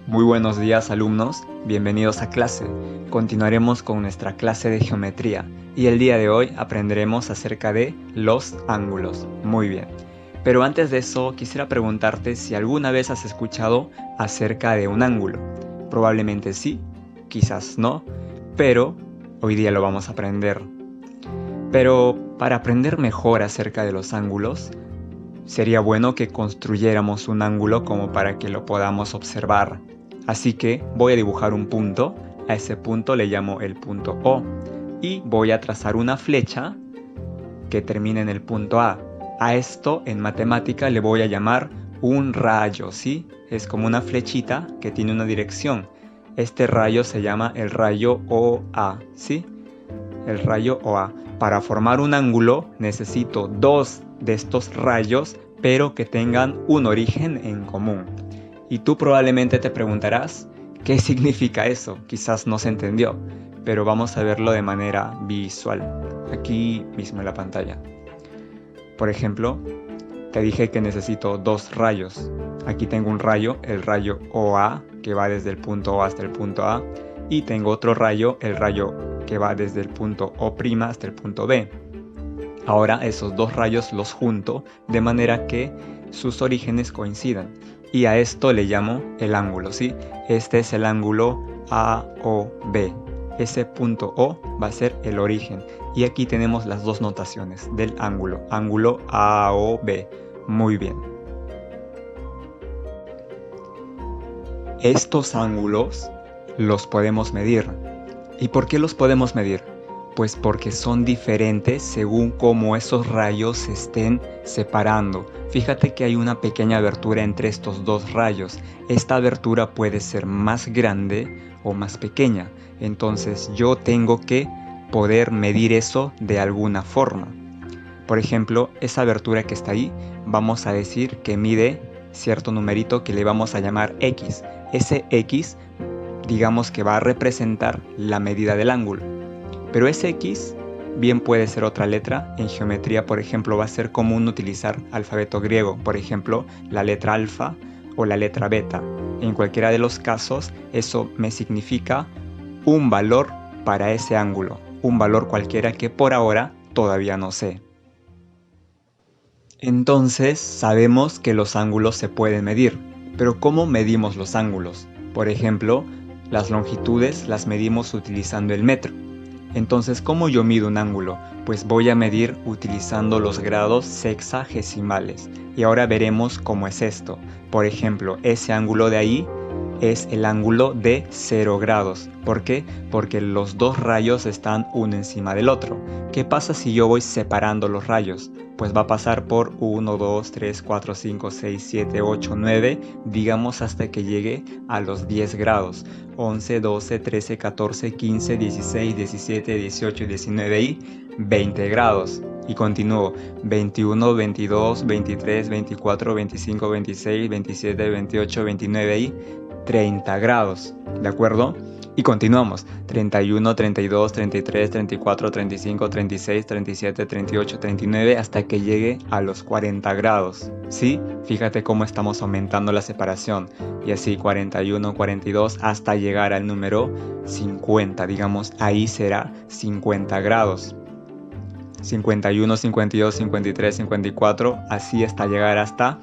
Muy buenos días, alumnos, bienvenidos a clase. Continuaremos con nuestra clase de geometría y el día de hoy aprenderemos acerca de los ángulos. Muy bien, pero antes de eso quisiera preguntarte si alguna vez has escuchado acerca de un ángulo. Probablemente sí, quizás no, pero hoy día lo vamos a aprender. Pero para aprender mejor acerca de los ángulos, sería bueno que construyéramos un ángulo como para que lo podamos observar. Así que voy a dibujar un punto, a ese punto le llamo el punto O, y voy a trazar una flecha que termine en el punto A. A esto en matemática le voy a llamar un rayo, ¿sí? Es como una flechita que tiene una dirección. Este rayo se llama el rayo OA, ¿sí? El rayo OA. Para formar un ángulo necesito dos de estos rayos, pero que tengan un origen en común. Y tú probablemente te preguntarás, ¿qué significa eso? Quizás no se entendió, pero vamos a verlo de manera visual, aquí mismo en la pantalla. Por ejemplo, te dije que necesito dos rayos. Aquí tengo un rayo, el rayo OA, que va desde el punto O hasta el punto A, y tengo otro rayo, el rayo que va desde el punto O' hasta el punto B. Ahora esos dos rayos los junto de manera que sus orígenes coincidan. Y a esto le llamo el ángulo, ¿sí? Este es el ángulo AOB. Ese punto O va a ser el origen. Y aquí tenemos las dos notaciones del ángulo. Ángulo AOB. Muy bien. Estos ángulos los podemos medir. ¿Y por qué los podemos medir? Pues porque son diferentes según cómo esos rayos se estén separando. Fíjate que hay una pequeña abertura entre estos dos rayos. Esta abertura puede ser más grande o más pequeña. Entonces yo tengo que poder medir eso de alguna forma. Por ejemplo, esa abertura que está ahí, vamos a decir que mide cierto numerito que le vamos a llamar X. Ese X, digamos que va a representar la medida del ángulo. Pero ese X bien puede ser otra letra. En geometría, por ejemplo, va a ser común utilizar alfabeto griego, por ejemplo, la letra alfa o la letra beta. En cualquiera de los casos, eso me significa un valor para ese ángulo, un valor cualquiera que por ahora todavía no sé. Entonces, sabemos que los ángulos se pueden medir, pero ¿cómo medimos los ángulos? Por ejemplo, las longitudes las medimos utilizando el metro. Entonces, ¿cómo yo mido un ángulo? Pues voy a medir utilizando los grados sexagesimales. Y ahora veremos cómo es esto. Por ejemplo, ese ángulo de ahí es el ángulo de 0 grados. ¿Por qué? Porque los dos rayos están uno encima del otro. ¿Qué pasa si yo voy separando los rayos? Pues va a pasar por 1, 2, 3, 4, 5, 6, 7, 8, 9, digamos hasta que llegue a los 10 grados. 11, 12, 13, 14, 15, 16, 17, 18, 19 y 20 grados. Y continúo, 21, 22, 23, 24, 25, 26, 27, 28, 29 y 30 grados. ¿De acuerdo? Y continuamos, 31, 32, 33, 34, 35, 36, 37, 38, 39 hasta que llegue a los 40 grados. ¿Sí? Fíjate cómo estamos aumentando la separación. Y así 41, 42 hasta llegar al número 50. Digamos, ahí será 50 grados. 51, 52, 53, 54, así hasta llegar hasta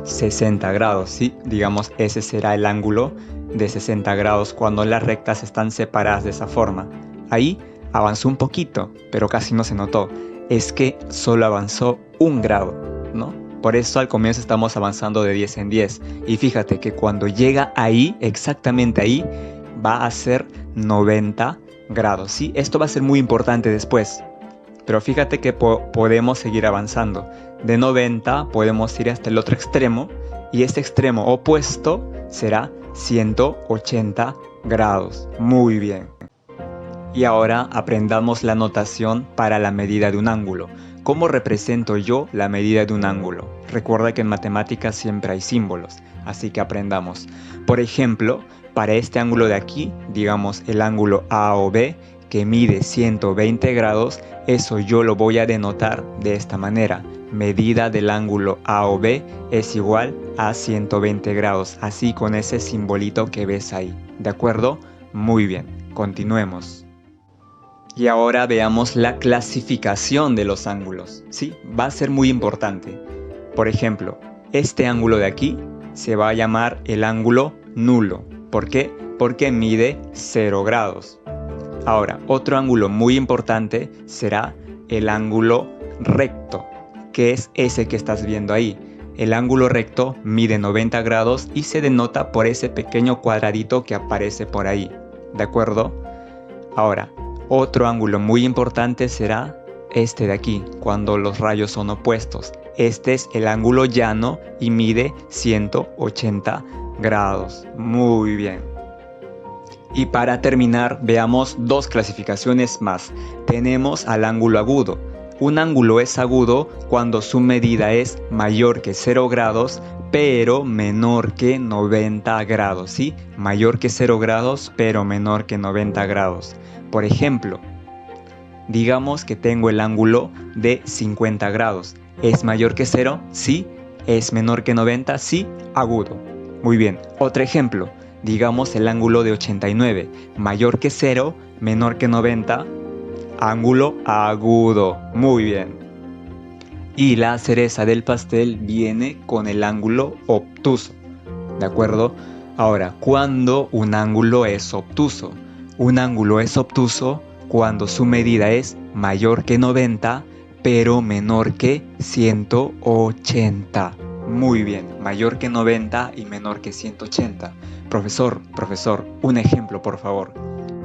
60 grados. ¿Sí? Digamos, ese será el ángulo de 60 grados cuando las rectas están separadas de esa forma. Ahí avanzó un poquito, pero casi no se notó. Es que solo avanzó un grado, ¿no? Por eso al comienzo estamos avanzando de 10 en 10. Y fíjate que cuando llega ahí, exactamente ahí, va a ser 90 grados. ¿Sí? Esto va a ser muy importante después. Pero fíjate que podemos seguir avanzando. De 90 podemos ir hasta el otro extremo. Y este extremo opuesto será 180 grados. Muy bien. Y ahora aprendamos la notación para la medida de un ángulo. ¿Cómo represento yo la medida de un ángulo? Recuerda que en matemáticas siempre hay símbolos, así que aprendamos. Por ejemplo, para este ángulo de aquí, digamos el ángulo AOB, que mide 120 grados, eso yo lo voy a denotar de esta manera. Medida del ángulo A o B es igual a 120 grados, así con ese simbolito que ves ahí. ¿De acuerdo? Muy bien, continuemos. Y ahora veamos la clasificación de los ángulos. Sí, va a ser muy importante. Por ejemplo, este ángulo de aquí se va a llamar el ángulo nulo. ¿Por qué? Porque mide 0 grados. Ahora, otro ángulo muy importante será el ángulo recto, que es ese que estás viendo ahí. El ángulo recto mide 90 grados y se denota por ese pequeño cuadradito que aparece por ahí. ¿De acuerdo? Ahora, otro ángulo muy importante será este de aquí, cuando los rayos son opuestos. Este es el ángulo llano y mide 180 grados. Muy bien. Y para terminar, veamos dos clasificaciones más. Tenemos al ángulo agudo. Un ángulo es agudo cuando su medida es mayor que 0 grados, pero menor que 90 grados, ¿sí? Mayor que 0 grados, pero menor que 90 grados. Por ejemplo, digamos que tengo el ángulo de 50 grados. ¿Es mayor que 0? Sí. ¿Es menor que 90? Sí. Agudo. Muy bien. Otro ejemplo. Digamos el ángulo de 89. Mayor que 0, menor que 90. Ángulo agudo. Muy bien. Y la cereza del pastel viene con el ángulo obtuso. ¿De acuerdo? Ahora, ¿cuándo un ángulo es obtuso? Un ángulo es obtuso cuando su medida es mayor que 90, pero menor que 180. Muy bien, mayor que 90 y menor que 180. Profesor, un ejemplo, por favor.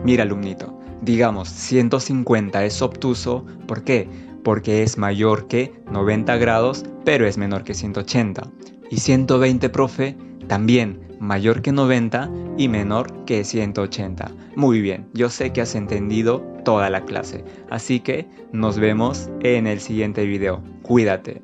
Mira, alumnito, digamos 150 es obtuso, ¿por qué? Porque es mayor que 90 grados, pero es menor que 180. Y 120, profe, también mayor que 90 y menor que 180. Muy bien, yo sé que has entendido toda la clase, así que nos vemos en el siguiente video. Cuídate.